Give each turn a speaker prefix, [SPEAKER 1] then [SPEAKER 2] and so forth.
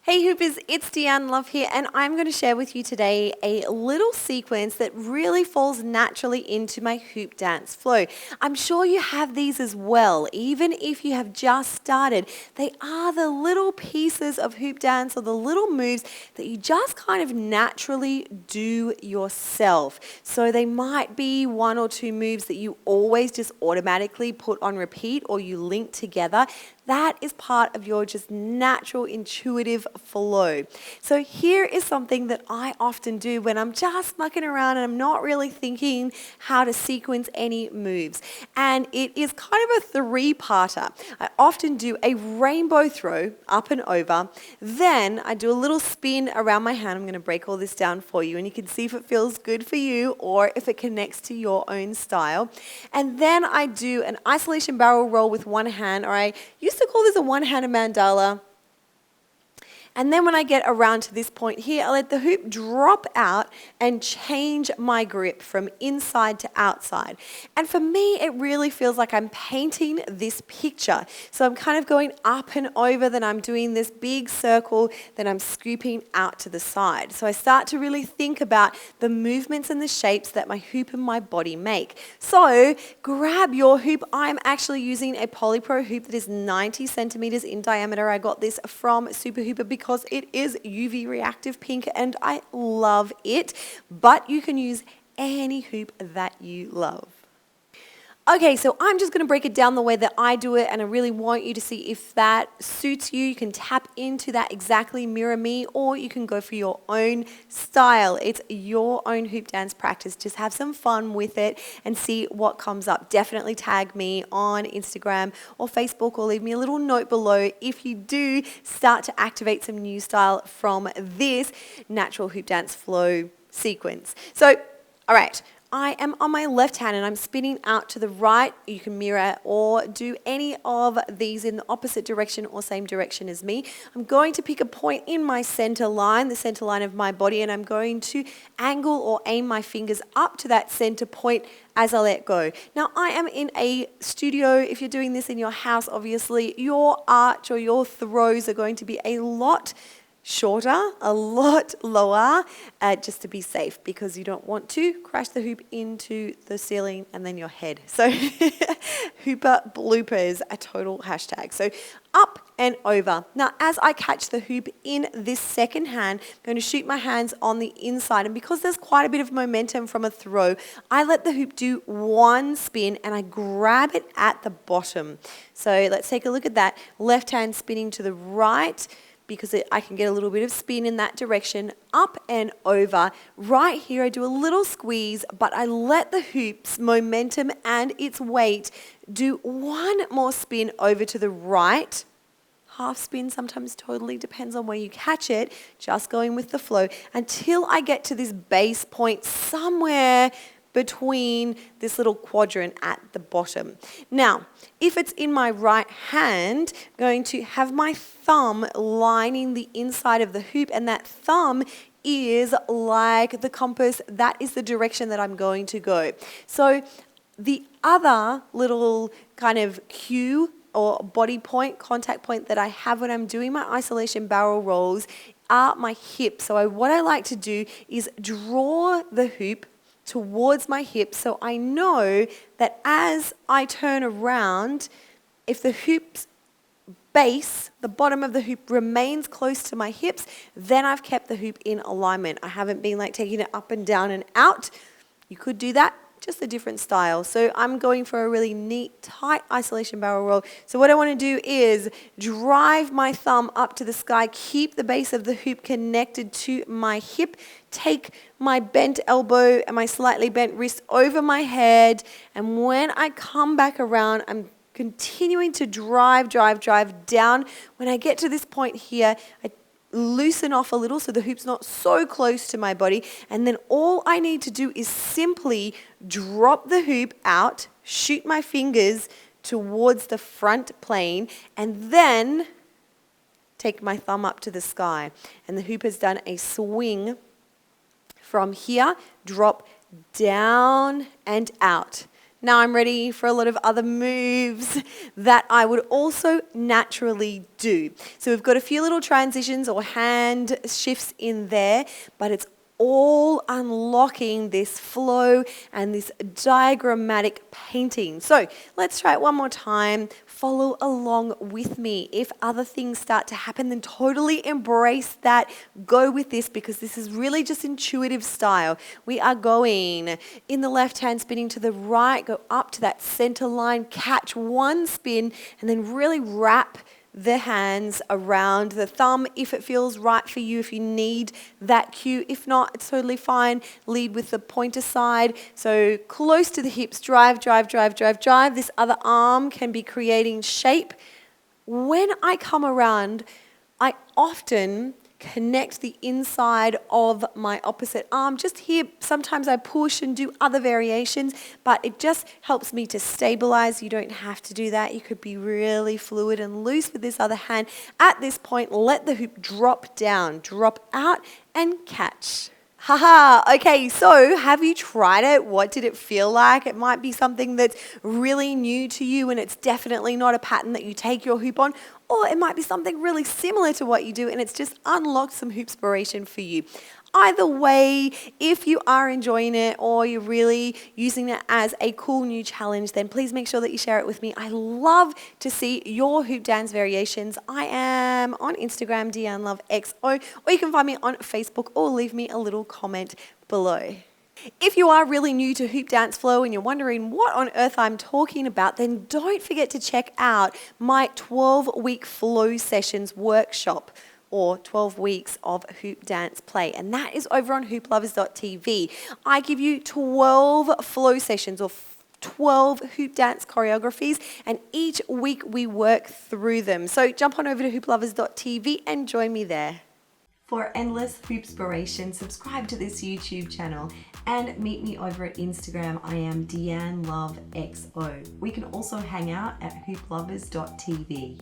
[SPEAKER 1] Hey Hoopers, it's Deanne Love here, and I'm going to share with you today a little sequence that really falls naturally into my hoop dance flow. I'm sure you have these as well, even if you have just started. They are the little pieces of hoop dance or the little moves that you just kind of naturally do yourself. So they might be one or two moves that you always just automatically put on repeat or you link together. That is part of your just natural, intuitive flow. So here is something that I often do when I'm just mucking around and I'm not really thinking how to sequence any moves. And it is kind of a three-parter. I often do a rainbow throw up and over. Then I do a little spin around my hand. I'm going to break all this down for you and you can see if it feels good for you or if it connects to your own style. And then I do an isolation barrel roll with one hand, or I used to call this a one-handed mandala. And then when I get around to this point here, I let the hoop drop out and change my grip from inside to outside. And for me, it really feels like I'm painting this picture. So I'm kind of going up and over, then I'm doing this big circle, then I'm scooping out to the side. So I start to really think about the movements and the shapes that my hoop and my body make. So grab your hoop. I'm actually using a Polypro hoop that is 90 centimeters in diameter. I got this from Super Hooper because it is UV reactive pink and I love it, but you can use any hoop that you love. Okay, so I'm just going to break it down the way that I do it, and I really want you to see if that suits you. You can tap into that exactly, mirror me, or you can go for your own style. It's your own hoop dance practice. Just have some fun with it and see what comes up. Definitely tag me on Instagram or Facebook or leave me a little note below if you do start to activate some new style from this natural hoop dance flow sequence. So, all right. I am on my left hand and I'm spinning out to the right. You can mirror or do any of these in the opposite direction or same direction as me. I'm going to pick a point in my center line, the center line of my body, and I'm going to angle or aim my fingers up to that center point as I let go. Now I am in a studio. If you're doing this in your house, obviously your arch or your throws are going to be a lot shorter, a lot lower, just to be safe, because you don't want to crash the hoop into the ceiling and then your head. So Hooper bloopers, a total hashtag. So up and over. Now as I catch the hoop in this second hand, I'm going to shoot my hands on the inside, and because there's quite a bit of momentum from a throw, I let the hoop do one spin and I grab it at the bottom. So let's take a look at that. Left hand spinning to the right, because I can get a little bit of spin in that direction, up and over. Right here I do a little squeeze, but I let the hoop's momentum and its weight do one more spin over to the right. Half spin, sometimes totally depends on where you catch it, just going with the flow until I get to this base point somewhere between this little quadrant at the bottom. Now, if it's in my right hand, I'm going to have my thumb lining the inside of the hoop, and that thumb is like the compass. That is the direction that I'm going to go. So the other little kind of cue or body point, contact point that I have when I'm doing my isolation barrel rolls are my hips. So what I like to do is draw the hoop towards my hips, so I know that as I turn around, if the hoop's base, the bottom of the hoop, remains close to my hips, then I've kept the hoop in alignment. I haven't been like taking it up and down and out. You could do that, just a different style. So I'm going for a really neat, tight isolation barrel roll. So what I want to do is drive my thumb up to the sky, keep the base of the hoop connected to my hip, take my bent elbow and my slightly bent wrist over my head, and when I come back around, I'm continuing to drive down. When I get to this point here, I loosen off a little so the hoop's not so close to my body, and then all I need to do is simply drop the hoop out, shoot my fingers towards the front plane, and then take my thumb up to the sky. And the hoop has done a swing from here, drop down and out. Now I'm ready for a lot of other moves that I would also naturally do. So we've got a few little transitions or hand shifts in there, but it's all unlocking this flow and this diagrammatic painting. So let's try it one more time. Follow along with me. If other things start to happen, then totally embrace that. Go with this because this is really just intuitive style. We are going in the left hand, spinning to the right, go up to that center line, catch one spin, and then really wrap the hands around the thumb if it feels right for you, if you need that cue. If not, it's totally fine. Lead with the pointer side. So close to the hips, drive, drive, drive, drive, drive. This other arm can be creating shape. When I come around, I often connect the inside of my opposite arm. Just here, sometimes I push and do other variations, but it just helps me to stabilize. You don't have to do that. You could be really fluid and loose with this other hand. At this point, let the hoop drop down, drop out, and catch. Haha, okay, so have you tried it? What did it feel like? It might be something that's really new to you and it's definitely not a pattern that you take your hoop on, or it might be something really similar to what you do and it's just unlocked some hoopspiration for you. Either way, if you are enjoying it or you're really using it as a cool new challenge, then please make sure that you share it with me. I love to see your hoop dance variations. I am on Instagram, Deanne Love XO, or you can find me on Facebook or leave me a little comment below. If you are really new to Hoop Dance Flow and you're wondering what on earth I'm talking about, then don't forget to check out my 12-week flow sessions workshop, or 12 weeks of hoop dance play. And that is over on hooplovers.tv. I give you 12 flow sessions or 12 hoop dance choreographies, and each week we work through them. So jump on over to hooplovers.tv and join me there. For endless hoopspiration, subscribe to this YouTube channel and meet me over at Instagram. I am Deanne Love XO. We can also hang out at hooplovers.tv.